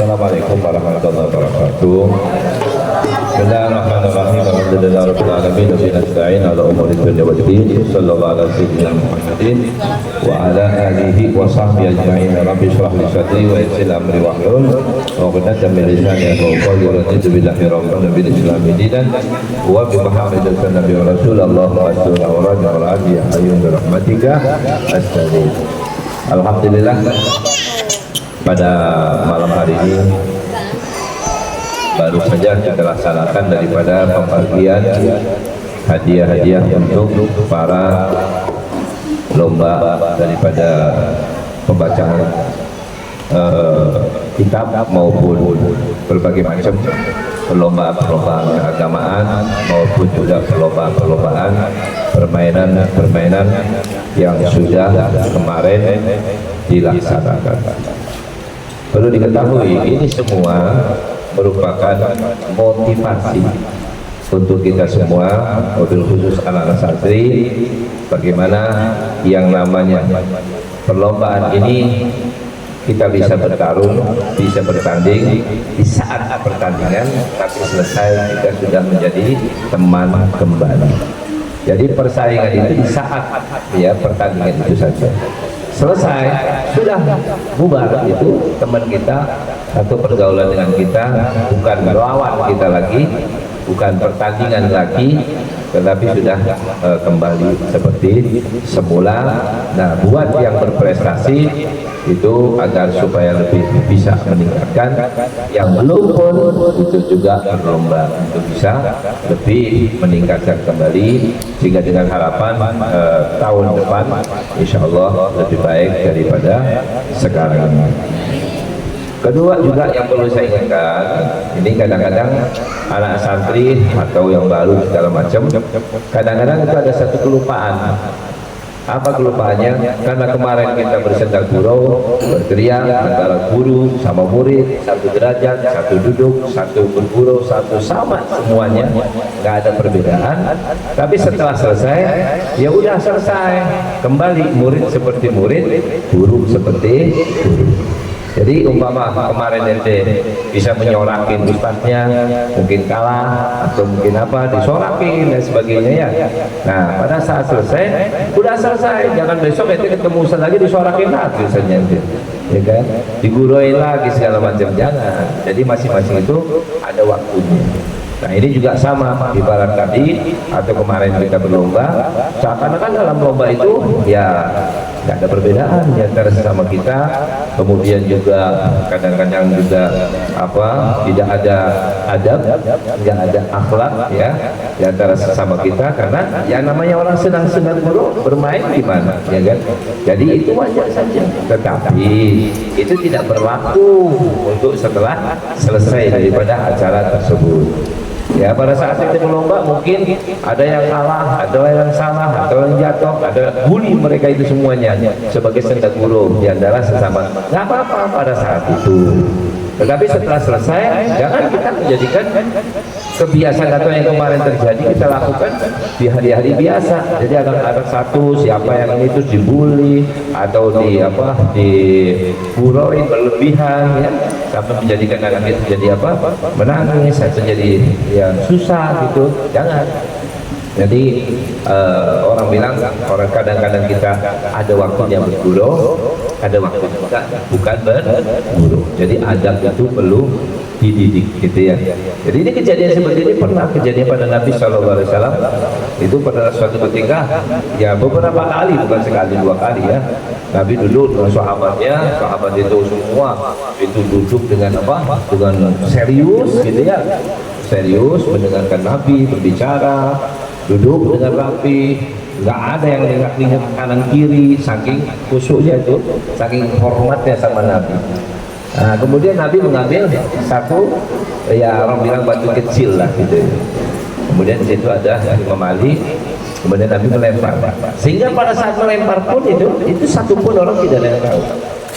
Assalamualaikum warahmatullahi wabarakatuh. Bismillahirrahmanirrahim. Alhamdulillahirabbil alamin wa nasta'in ala umuri dunya waddin. Sallallahu ala sayyidina Muhammadin wa ala alihi wa sahbihi ajma'in. Rabbi shrah li sadri wa yassir amri wahlul 'uqdatam min lisani yafqahu qawli wa raditu billahi rabban bil islam dinan wa bi Muhammadin nabiyyi wa rasul Allahumma salli ala Muhammad ayyun bi rahmatika astaghfir. Alhamdulillah, pada malam hari ini baru saja kita laksanakan daripada pembagian hadiah-hadiah untuk para lomba daripada pembacaan kitab maupun berbagai macam perlombaan keagamaan maupun juga perlombaan permainan yang sudah kemarin dilaksanakan. Perlu diketahui, ini semua merupakan motivasi untuk kita semua, mobil khusus anak-anak santri, bagaimana yang namanya perlombaan ini kita bisa bertarung, bisa bertanding di saat pertandingan, tapi selesai kita sudah menjadi teman kembali. Jadi persaingan itu di saat ya pertandingan itu saja. Selesai, sudah bubar, itu teman kita atau pergaulan dengan kita bukan melawan kita lagi, bukan pertandingan lagi, tetapi sudah kembali seperti semula. Nah, buat yang berprestasi itu agar supaya lebih bisa meningkatkan, yang belum pun itu juga berlomba untuk bisa lebih meningkatkan kembali, sehingga dengan harapan tahun depan insya Allah lebih baik daripada sekarang. Kedua juga yang perlu saya ingatkan, ini kadang-kadang anak santri atau yang baru segala macam, kadang-kadang itu ada satu kelupaan. Apa kelupaannya? Karena kemarin kita bersendak gurau, berteriak antara guru sama murid, satu derajat, satu duduk, satu bergurau, satu sama semuanya, nggak ada perbedaan. Tapi setelah selesai, ya udah selesai, kembali murid seperti murid, guru seperti guru. Jadi umpama kemarin ente bisa menyorakin ustadznya, mungkin kalah atau mungkin apa, disorakin dan sebagainya ya. Nah, pada saat selesai, udah selesai, jangan besok ente ketemu ustadz lagi disorakin lagi ustadznya ente, ya kan? Diguruin lagi segala macam, jangan. Jadi masing-masing itu ada waktunya. Nah, ini juga sama ibarat tadi atau kemarin kita berlomba, seakan-akan dalam lomba itu ya nggak ada perbedaan di antara sesama kita. Kemudian juga kadang-kadang juga apa, tidak ada adab, nggak ada akhlak ya di antara sesama kita, karena yang namanya orang senang-senang bermain gimana, ya kan? Jadi itu wajar saja, tetapi itu tidak berlaku untuk setelah selesai daripada acara tersebut. Ya, pada saat kita berlomba mungkin ada yang kalah, ada yang salah, ada yang jatuh, ada bully, mereka itu semuanya sebagai sendak guru di antara sesama. Nggak apa-apa pada saat itu. Tetapi setelah selesai, jangan kita menjadikan kebiasaan atau yang kemarin terjadi kita lakukan di hari-hari biasa. Jadi ada satu siapa yang itu dibully atau digurui berlebihan ya, sampai menjadikan anak itu jadi menangis atau jadi yang susah gitu. Jangan. Jadi orang bilang, orang kadang-kadang kita ada waktunya berguru, ada waktu juga bukan berguru. Jadi adab itu perlu dididik gitu ya. Jadi ini kejadian seperti ini pernah kejadian pada Nabi SAW. Itu pada suatu ketika ya beberapa kali, bukan sekali dua kali ya. Nabi dulu dengan sahabatnya, sahabat itu semua itu duduk dengan dengan serius gitu ya, serius mendengarkan Nabi berbicara, duduk dengan rapi, nggak ada yang lihat kanan kiri, saking khusyuknya itu, saking hormatnya sama Nabi. Nah, kemudian Nabi mengambil satu, ya orang bilang batu kecil lah gitu. Kemudian di situ ada Imam Ali, kemudian Nabi melempar. Sehingga pada saat melempar pun itu satu pun orang tidak ada yang tahu.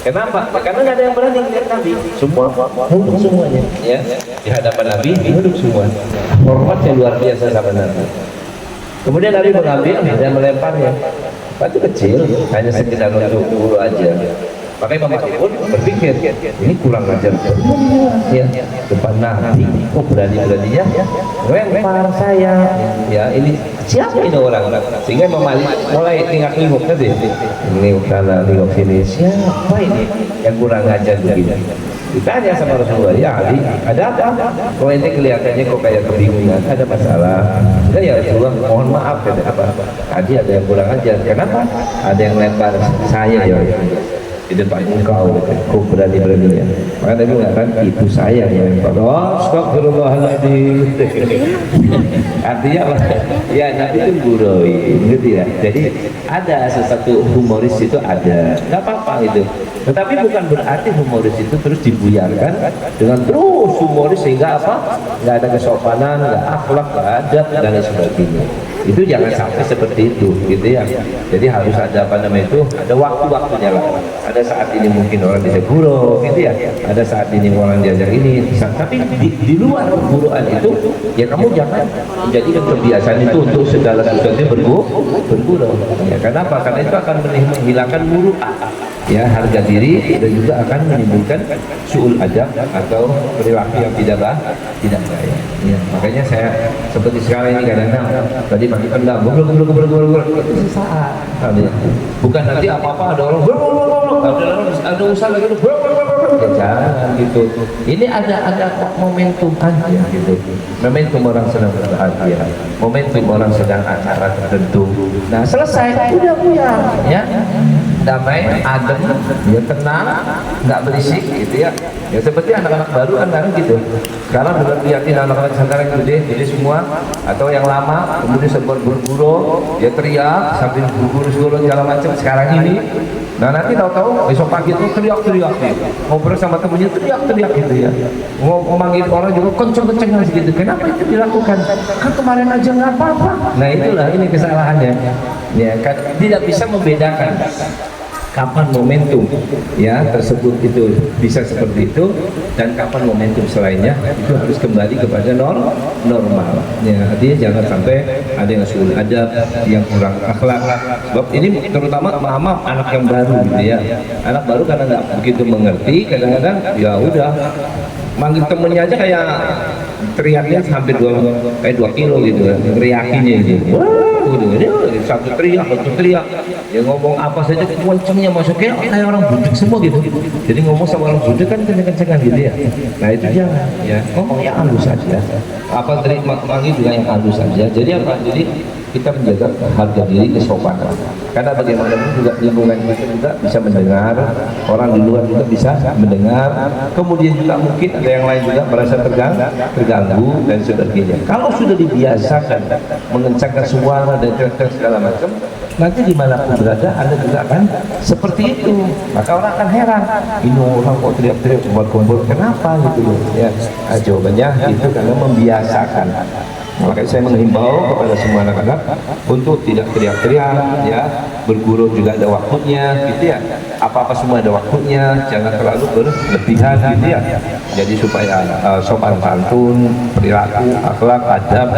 Kenapa? Karena nggak ada yang berani melihat Nabi. Semua nunduk semuanya, ya di hadapan Nabi nunduk semua. Hormatnya luar biasa sama Nabi. Kemudian Nabi mengambil dan melemparnya. Batu kecil, hanya sekedar untuk guru aja. Makanya Imam Mahdi pun berpikir, ini kurang ajar ya, depan Nabi kok berani-beraninya lempar saya ya, ini siapa ini orang, sehingga Imam Mahdi mulai nengok-nengok tadi, nengok kanan nengok sini, siapa ini yang kurang ajar begini. Ditanya sama Rasulullah, ya Ali, ada apa? Kok ini kelihatannya kok kayak kebingungan, ada masalah? Ya Rasulullah, mohon maaf, ada apa? Tadi ada yang kurang ajar. Kenapa? Ada yang lempar saya ya di depan engkau, kau berani-beraninya. Maka Nabi mengatakan, itu saya yang lempar. Oh, astagfirullahaladzim. Artinya apa? Ya Nabi itu gurui, gitu ya. Jadi ada sesuatu humoris itu ada, nggak apa-apa itu. Tetapi bukan berarti humoris itu terus dibuyarkan dengan terus humoris sehingga apa? Nggak ada kesopanan, nggak akhlak, nggak adab dan lain sebagainya. Itu jangan sampai seperti itu, gitu ya. Jadi harus ada apa namanya itu, ada waktu-waktunya lah. Ada saat ini mungkin orang bisa guru, gitu ya. Ada saat ini orang diajar ini, tapi di luar perguruan itu, ya kamu jangan menjadikan kebiasaan itu untuk segala sesuatu berguru. Ya, kenapa? Karena itu akan menghilangkan muru'ah, ya, harga diri, dan juga akan menimbulkan su'ul adab atau perilaku yang tidak baik. Ya, makanya saya seperti sekarang ini kadang-kadang tadi pakai pendam, itu sesaat. Bukan nanti apa-apa ada orang ada usaha lagi ya, jangan gitu. Ini ada momentum aja gitu. Momentum orang sedang berbahagia, momentum orang sedang acara tertentu. Nah selesai, udah buyar ya. Damai, adem, ya tenang, nggak berisik gitu ya. Ya seperti anak-anak baru kan gitu. Sekarang dengan lihatin anak-anak sekarang gede semua, atau yang lama kemudian sempat berburu, ya teriak sambil berburu segala macam. Sekarang ini, nah nanti tahu-tahu besok pagi itu teriak-teriak, ngobrol sama temennya teriak-teriak gitu ya. Mau manggil orang juga kenceng-kenceng gitu. Kenapa itu dilakukan? Kan kemarin aja nggak apa-apa. Nah itulah ini kesalahannya. Ya kan tidak bisa membedakan kapan momentum ya tersebut itu bisa seperti itu, dan kapan momentum selainnya itu harus kembali kepada normal ya. Artinya jangan sampai ada yang suul adab, yang kurang akhlak. Sebab ini terutama maaf anak yang baru gitu ya. Anak baru karena nggak begitu mengerti, kadang-kadang ya udah manggil temennya aja kayak teriaknya hampir 2 kilo gitu kan, teriakinya gitu. Satu teriak ya, ngomong apa saja kencengnya masuknya kayak orang budek semua gitu. Jadi ngomong sama orang budek kan kenceng-kencengan gitu ya. Nah itu jangan ya, ngomong yang halus saja, apa terima manggil juga yang halus saja. Jadi apa? Jadi kita menjaga harga diri, kesopanan. Karena bagaimanapun juga lingkungan kita juga bisa mendengar, orang di luar juga bisa mendengar. Kemudian juga mungkin ada yang lain juga merasa terganggu dan sebagainya. Kalau sudah dibiasakan mengencangkan suara dan teriak segala macam, nanti dimanapun berada Anda juga akan seperti itu. Maka orang akan heran, ini orang kok teriak-teriak kumpul-kumpul, kenapa gitu ya. Nah, jawabannya itu karena membiasakan. Makanya saya menghimbau kepada semua anak-anak untuk tidak teriak-teriak ya, berguru juga ada waktunya gitu ya, apa-apa semua ada waktunya, jangan terlalu berlebihan gitu ya. Jadi supaya sopan santun, perilaku, akhlak, adab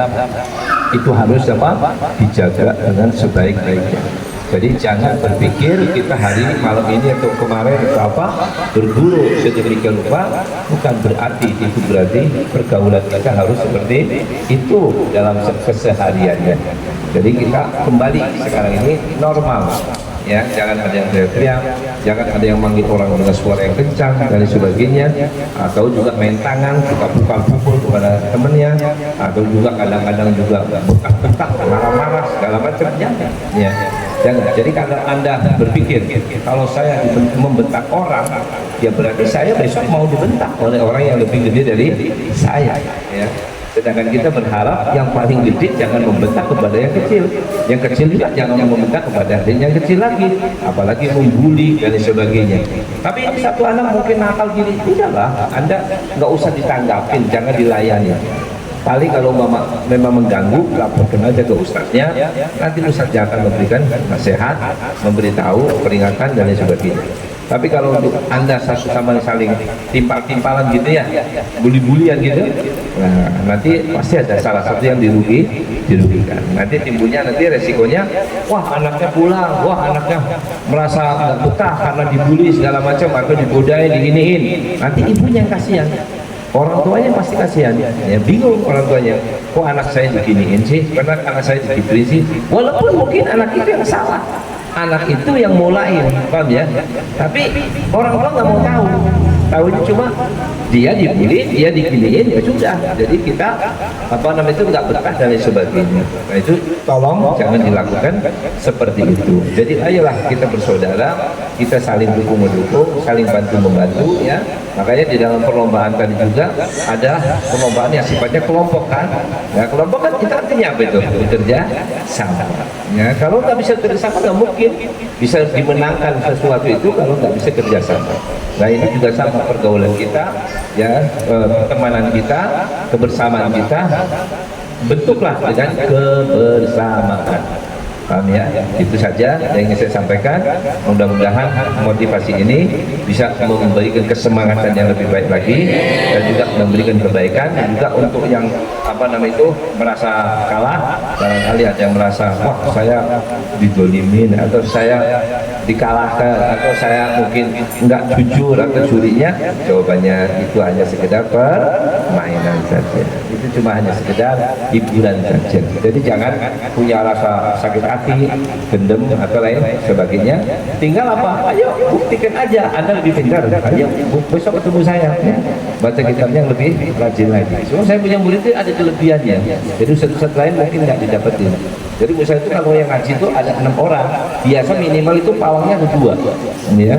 itu harus apa? Dijaga dengan sebaik-baiknya. Jadi jangan berpikir kita hari malam ini atau kemarin atau apa berguru sedemikian rupa, bukan berarti itu berarti pergaulan kita harus seperti itu dalam kesehariannya. Jadi kita kembali sekarang ini normal ya, jangan ada yang teriak-teriak, jangan ada yang manggil orang dengan suara yang kencang dan sebagainya, atau juga main tangan, suka pukul-pukul kepada temennya, atau juga kadang-kadang juga bekak-bekak, marah-marah segala macam ya. Jangan. Jadi kalau Anda berpikir kalau saya membentak orang, ya berarti saya besok mau dibentak oleh orang yang lebih gede dari saya ya. Sedangkan kita berharap yang paling gede jangan membentak kepada yang kecil juga jangan membentak kepada yang kecil lagi, apalagi membuli dan sebagainya. Tapi ini satu anak mungkin nakal gini, udahlah Anda nggak usah ditanggapin, jangan dilayani. Paling kalau memang mengganggu, laporkan aja ke ustadznya, nanti ustadznya akan memberikan nasihat, memberitahu, peringatan dan lain sebagainya. Tapi kalau untuk Anda satu sama lain saling timpal-timpalan gitu ya, bully-bulian gitu, nah nanti pasti ada salah satu yang dirugikan. Nanti timbulnya nanti resikonya, wah anaknya pulang, wah anaknya merasa nggak betah karena dibully segala macam atau digodain, diginiin. Nanti ibunya yang kasihan, orang tuanya pasti kasihan, ya bingung orang tuanya, kok anak saya diginiin sih, karena anak saya digituin sih, walaupun mungkin anak itu yang salah, anak itu yang mulai, paham ya? Tapi orang tua nggak mau tahunya cuma dia dibully, dia diginiin, ya sudah. Jadi kita itu nggak betah dan lain sebagainya. Nah itu tolong jangan dilakukan seperti itu. Jadi ayolah kita bersaudara, kita saling dukung mendukung, saling bantu membantu ya. Makanya di dalam perlombaan tadi juga ada perlombaan yang sifatnya kelompok kan. Ya kelompok kan kita artinya apa itu? Bekerja sama. Ya kalau nggak bisa kerja sama nggak mungkin bisa dimenangkan sesuatu itu kalau nggak bisa kerja sama. Nah ini juga sama pergaulan kita, ya pertemanan kita, kebersamaan kita, bentuklah dengan kebersamaan. Paham ya? Itu saja yang ingin saya sampaikan. Mudah-mudahan motivasi ini bisa memberikan kesemangatan yang lebih baik lagi dan juga memberikan kebaikan. Dan juga untuk yang merasa kalah, barangkali ada yang merasa wah saya didolimin atau saya dikalahkan atau saya mungkin enggak jujur atau curinya, jawabannya itu hanya sekedar permainan saja. Itu cuma hanya sekedar hiburan saja. Jadi jangan punya rasa sakit hati, dendam atau lain sebagainya. Tinggal apa? Ayo buktikan aja Anda lebih pintar. Ayo besok ketemu saya ya. Baca kitabnya yang lebih rajin lagi. Semua saya punya murid itu ada kelebihannya. Jadi satu lain mungkin nggak didapetin. Jadi misalnya itu kalau yang ngaji itu ada 6 orang, biasa minimal itu pawangnya ada 2 ya.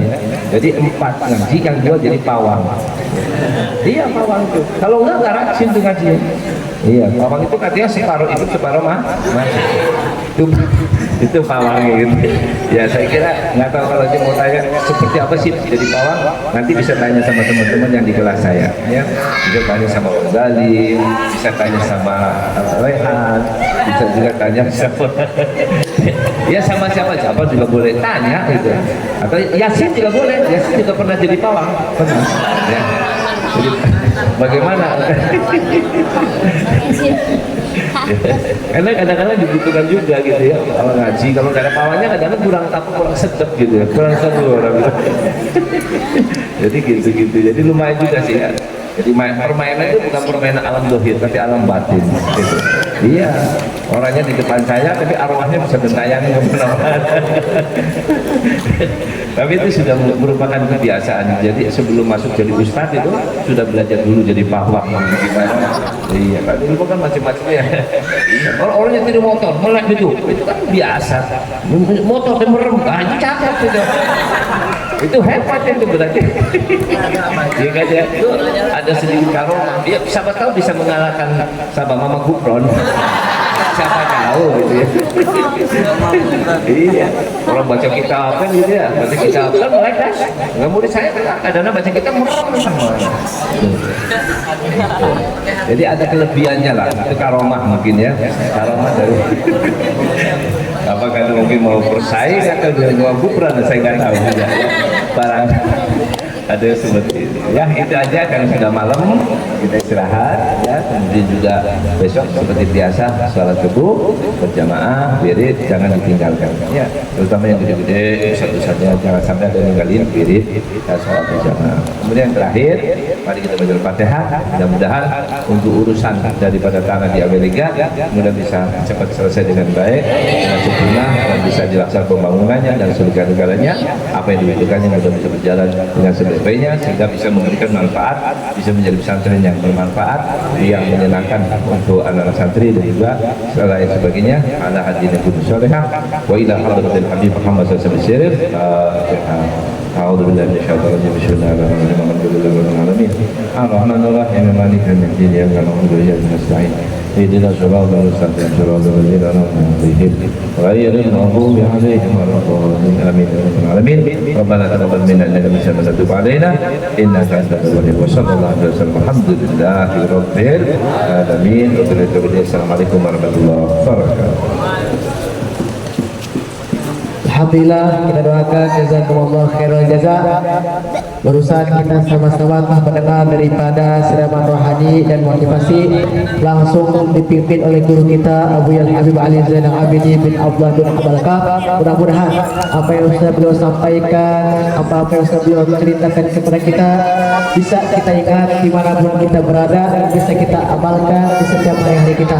Jadi 4 ngaji, yang 2 jadi pawang. Iya pawang itu. Kalau enggak rajin tuh ngaji. Iya, pawang itu katanya separuh itu separuh mah. Itu pawang gitu. Ya saya kira nggak tahu kalau dia mau tanya seperti apa sih jadi pawang, nanti bisa tanya sama teman-teman yang di kelas saya ya. Bisa tanya sama Om Zalim, bisa tanya sama Rehan, bisa juga tanya sama ya sama siapa juga boleh tanya gitu. Atau Yasin juga boleh, Yasin juga pernah jadi pawang, pernah ya. Jadi, bagaimana? Karena kadang-kadang dibutuhkan juga gitu ya kalau ngaji, kalau nggak ada pawangnya kadang-kadang kurang sedap gitu ya, kurang seru orang gitu. Jadi gitu, jadi lumayan juga sih ya. Jadi permainan itu bukan permainan alam zahir tapi alam batin gitu. Iya, orangnya di depan saya tapi arwahnya bisa bertayang kemana-mana. Tapi itu sudah merupakan kebiasaan. Jadi sebelum masuk jadi ustadz itu sudah belajar dulu jadi pawang gimana. Iya, kan dulu kan macam-macam ya. Kalau orang yang tidak motor melek itu kan biasa. Motor dan merem, itu cakep itu. Itu hebat itu berarti. Iya kan ya, itu ada sedikit karomah. Dia siapa tahu bisa mengalahkan sahabat Mama Gupron. Siapa tahu gitu ya. Iya, orang baca kitab kan gitu ya, baca kitab kan mereka. Nggak murid saya kan kadang-kadang baca kitab merem semua. Jadi ada kelebihannya lah, itu karomah mungkin ya, karomah dari apakah itu mungkin mau bersaing atau mau Gupron, saya nggak tahu juga. Barang ada seperti itu ya. Itu aja karena sudah malam, kita istirahat ya. Kemudian juga besok seperti biasa sholat subuh berjamaah, wirid jangan ditinggalkan ya, terutama yang gede-gede satu-satunya jangan sampai ada ninggalin wirid ya, sholat berjamaah. Kemudian yang terakhir, mari kita baca Al-Fatihah. Mudah-mudahan untuk urusan daripada tanah di Amerika mudah bisa cepat selesai dengan baik, dengan sempurna, dan bisa dilaksanakan pembangunannya dan segala-galanya. Apa yang dibutuhkannya mudah bisa berjalan dengan sebaik-baiknya sehingga bisa memberikan manfaat, bisa menjadi pesantren yang bermanfaat, yang menyenangkan untuk anak-anak santri dan juga selain sebagainya. Ala hadirin kudus solehah wa ila hadratil habib Muhammad sallallahu alaihi wasallam. أعوذ بالله من الشيطان الرجيم بسم الله الرحمن الرحيم الحمد لله رب العالمين الرحمن الرحيم مالك يوم الدين إياك نعبد وإياك نستعين اهدنا الصراط المستقيم صراط الذين أنعمت عليهم غير المغضوب عليهم ولا الضالين آمين يا رب العالمين ربنا تقبل منا إنك أنت السميع العليم وتب علينا إنك أنت التواب الرحيم وصلى الله عليه وسلم الحمد لله رب العالمين السلام عليكم ورحمة الله وبركاته. Alhamdulillah, kita doakan jazakumullah khairul jaza. Barusan kita sama-sama telah mendengar daripada siraman rohani dan motivasi langsung dipimpin oleh guru kita Abu Yal Habib Ali Zainal Abidin bin Abdullah bin Abalkah. Mudah-mudahan apa yang sudah beliau sampaikan, apa yang sudah beliau ceritakan kepada kita bisa kita ingat dimanapun kita berada dan bisa kita amalkan di setiap hari-hari kita.